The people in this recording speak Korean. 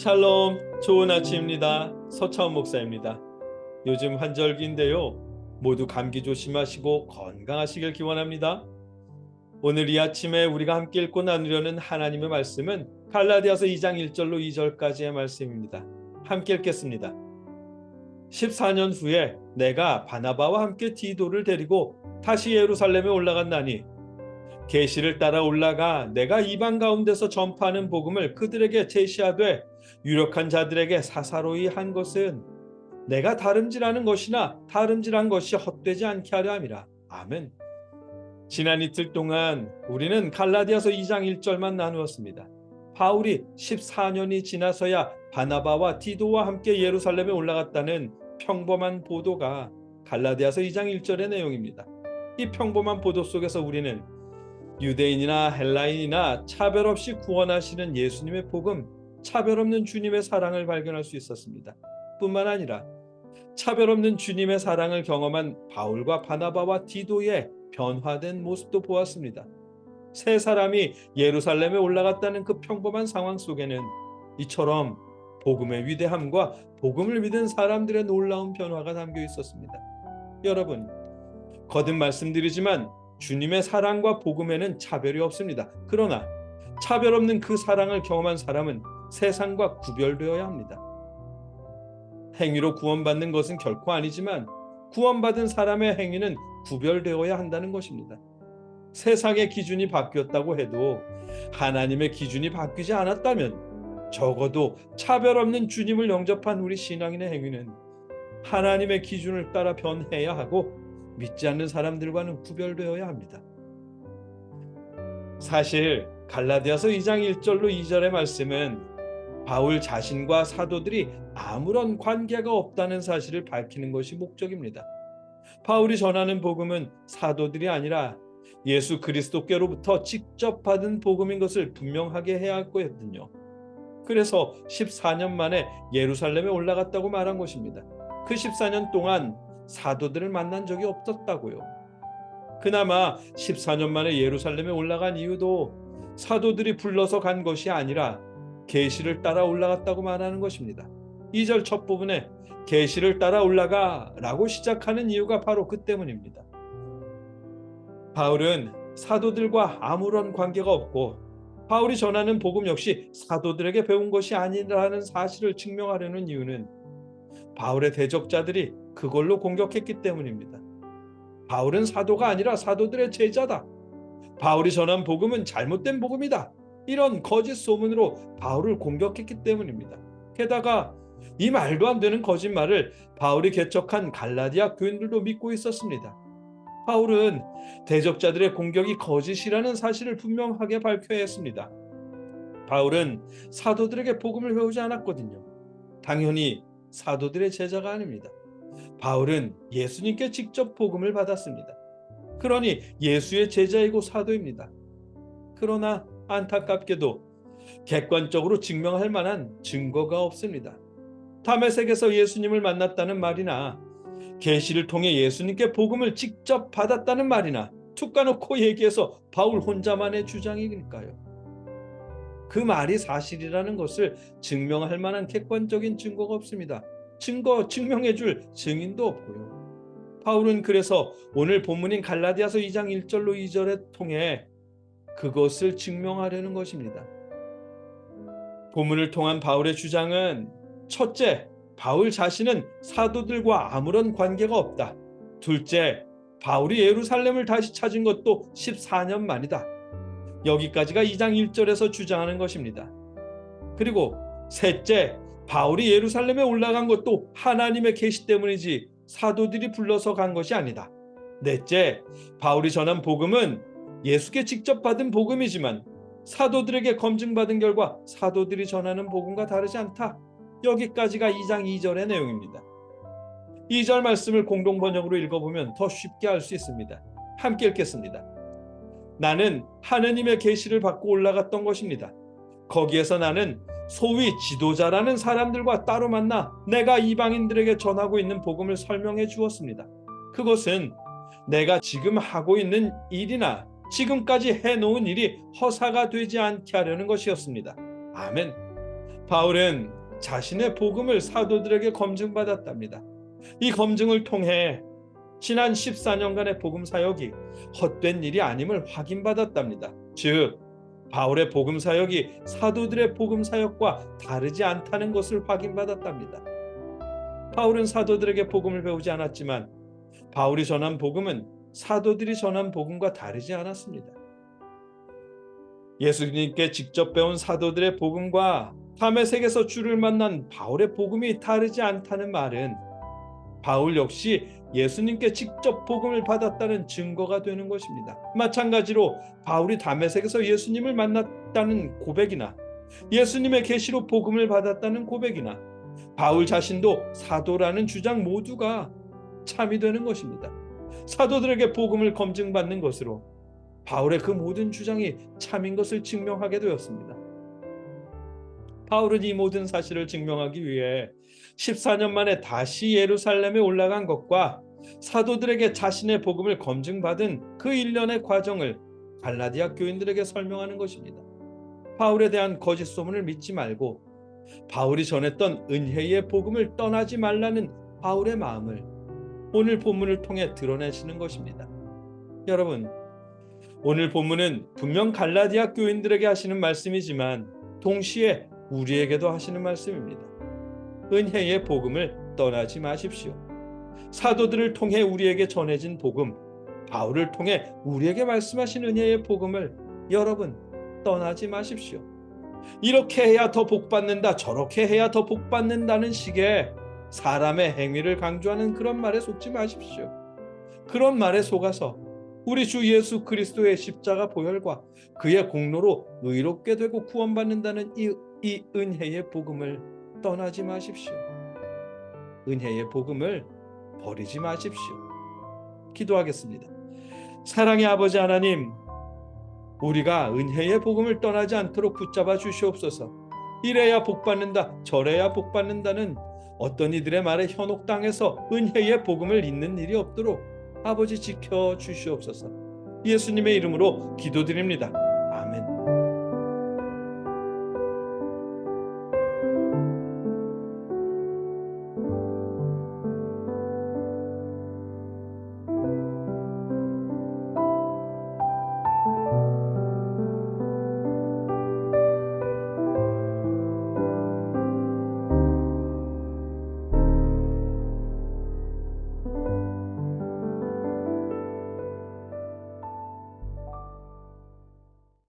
샬롬, 좋은 아침입니다. 서차원 목사입니다. 요즘 환절기인데요. 모두 감기 조심하시고 건강하시길 기원합니다. 오늘 이 아침에 우리가 함께 읽고 나누려는 하나님의 말씀은 갈라디아서 2장 1절로 2절까지의 말씀입니다. 함께 읽겠습니다. 14년 후에 내가 바나바와 함께 디도를 데리고 다시 예루살렘에 올라갔나니 계시를 따라 올라가 내가 이방 가운데서 전파하는 복음을 그들에게 제시하되 유력한 자들에게 사사로이 한 것은 내가 다름질하는 것이나 다름질한 것이 헛되지 않게 하려 함이라. 아멘. 지난 이틀 동안 우리는 갈라디아서 2장 1절만 나누었습니다. 바울이 14년이 지나서야 바나바와 디도와 함께 예루살렘에 올라갔다는 평범한 보도가 갈라디아서 2장 1절의 내용입니다. 이 평범한 보도 속에서 우리는 유대인이나 헬라인이나 차별 없이 구원하시는 예수님의 복음, 차별 없는 주님의 사랑을 발견할 수 있었습니다. 뿐만 아니라 차별 없는 주님의 사랑을 경험한 바울과 바나바와 디도의 변화된 모습도 보았습니다. 세 사람이 예루살렘에 올라갔다는 그 평범한 상황 속에는 이처럼 복음의 위대함과 복음을 믿은 사람들의 놀라운 변화가 담겨 있었습니다. 여러분, 거듭 말씀드리지만 주님의 사랑과 복음에는 차별이 없습니다. 그러나 차별 없는 그 사랑을 경험한 사람은 세상과 구별되어야 합니다. 행위로 구원받는 것은 결코 아니지만 구원받은 사람의 행위는 구별되어야 한다는 것입니다. 세상의 기준이 바뀌었다고 해도 하나님의 기준이 바뀌지 않았다면 적어도 차별 없는 주님을 영접한 우리 신앙인의 행위는 하나님의 기준을 따라 변해야 하고 믿지 않는 사람들과는 구별되어야 합니다. 사실 갈라디아서 2장 1절로 2절의 말씀은 바울 자신과 사도들이 아무런 관계가 없다는 사실을 밝히는 것이 목적입니다. 바울이 전하는 복음은 사도들이 아니라 예수 그리스도께로부터 직접 받은 복음인 것을 분명하게 해야 할 거거든요. 그래서 14년 만에 예루살렘에 올라갔다고 말한 것입니다. 그 14년 동안 사도들을 만난 적이 없었다고요. 그나마 14년 만에 예루살렘에 올라간 이유도 사도들이 불러서 간 것이 아니라 계시를 따라 올라갔다고 말하는 것입니다. 2절 첫 부분에 계시를 따라 올라가 라고 시작하는 이유가 바로 그 때문입니다. 바울은 사도들과 아무런 관계가 없고 바울이 전하는 복음 역시 사도들에게 배운 것이 아니라는 사실을 증명하려는 이유는 바울의 대적자들이 그걸로 공격했기 때문입니다. 바울은 사도가 아니라 사도들의 제자다. 바울이 전한 복음은 잘못된 복음이다. 이런 거짓 소문으로 바울을 공격했기 때문입니다. 게다가 이 말도 안 되는 거짓말을 바울이 개척한 갈라디아 교인들도 믿고 있었습니다. 바울은 대적자들의 공격이 거짓이라는 사실을 분명하게 밝혀야 했습니다. 바울은 사도들에게 복음을 배우지 않았거든요. 당연히 사도들의 제자가 아닙니다. 바울은 예수님께 직접 복음을 받았습니다. 그러니 예수의 제자이고 사도입니다. 그러나 안타깝게도 객관적으로 증명할 만한 증거가 없습니다. 다메섹에서 예수님을 만났다는 말이나 계시를 통해 예수님께 복음을 직접 받았다는 말이나 툭 까놓고 얘기해서 바울 혼자만의 주장이니까요. 그 말이 사실이라는 것을 증명할 만한 객관적인 증거가 없습니다. 증명해줄 증인도 없고요. 바울은 그래서 오늘 본문인 갈라디아서 2장 1절로 2절에 통해 그것을 증명하려는 것입니다. 본문을 통한 바울의 주장은 첫째, 바울 자신은 사도들과 아무런 관계가 없다. 둘째, 바울이 예루살렘을 다시 찾은 것도 14년 만이다. 여기까지가 2장 1절에서 주장하는 것입니다. 그리고 셋째, 바울이 예루살렘에 올라간 것도 하나님의 계시 때문이지 사도들이 불러서 간 것이 아니다. 넷째, 바울이 전한 복음은 예수께 직접 받은 복음이지만 사도들에게 검증받은 결과 사도들이 전하는 복음과 다르지 않다. 여기까지가 2장 2절의 내용입니다. 2절 말씀을 공동 번역으로 읽어보면 더 쉽게 알 수 있습니다. 함께 읽겠습니다. 나는 하느님의 계시를 받고 올라갔던 것입니다. 거기에서 나는 소위 지도자라는 사람들과 따로 만나 내가 이방인들에게 전하고 있는 복음을 설명해 주었습니다. 그것은 내가 지금 하고 있는 일이나 지금까지 해놓은 일이 허사가 되지 않게 하려는 것이었습니다. 아멘. 바울은 자신의 복음을 사도들에게 검증받았답니다. 이 검증을 통해 지난 14년간의 복음 사역이 헛된 일이 아님을 확인받았답니다. 즉, 바울의 복음 사역이 사도들의 복음 사역과 다르지 않다는 것을 확인받았답니다. 바울은 사도들에게 복음을 배우지 않았지만 바울이 전한 복음은 사도들이 전한 복음과 다르지 않았습니다. 예수님께 직접 배운 사도들의 복음과 다메섹에서 주를 만난 바울의 복음이 다르지 않다는 말은 바울 역시 예수님께 직접 복음을 받았다는 증거가 되는 것입니다. 마찬가지로 바울이 다메섹에서 예수님을 만났다는 고백이나 예수님의 계시로 복음을 받았다는 고백이나 바울 자신도 사도라는 주장 모두가 참이 되는 것입니다. 사도들에게 복음을 검증받는 것으로 바울의 그 모든 주장이 참인 것을 증명하게 되었습니다. 바울은 이 모든 사실을 증명하기 위해 14년 만에 다시 예루살렘에 올라간 것과 사도들에게 자신의 복음을 검증받은 그 일련의 과정을 갈라디아 교인들에게 설명하는 것입니다. 바울에 대한 거짓 소문을 믿지 말고 바울이 전했던 은혜의 복음을 떠나지 말라는 바울의 마음을 오늘 본문을 통해 드러내시는 것입니다. 여러분, 오늘 본문은 분명 갈라디아 교인들에게 하시는 말씀이지만 동시에 우리에게도 하시는 말씀입니다. 은혜의 복음을 떠나지 마십시오. 사도들을 통해 우리에게 전해진 복음, 바울을 통해 우리에게 말씀하신 은혜의 복음을 여러분 떠나지 마십시오. 이렇게 해야 더 복받는다, 저렇게 해야 더 복받는다는 식의 사람의 행위를 강조하는 그런 말에 속지 마십시오. 그런 말에 속아서 우리 주 예수 그리스도의 십자가 보혈과 그의 공로로 의롭게 되고 구원받는다는 이 은혜의 복음을 떠나지 마십시오. 은혜의 복음을 버리지 마십시오. 기도하겠습니다. 사랑의 아버지 하나님, 우리가 은혜의 복음을 떠나지 않도록 붙잡아 주시옵소서. 이래야 복받는다, 저래야 복받는다는 어떤 이들의 말에 현혹당해서 은혜의 복음을 잊는 일이 없도록 아버지 지켜 주시옵소서. 예수님의 이름으로 기도드립니다.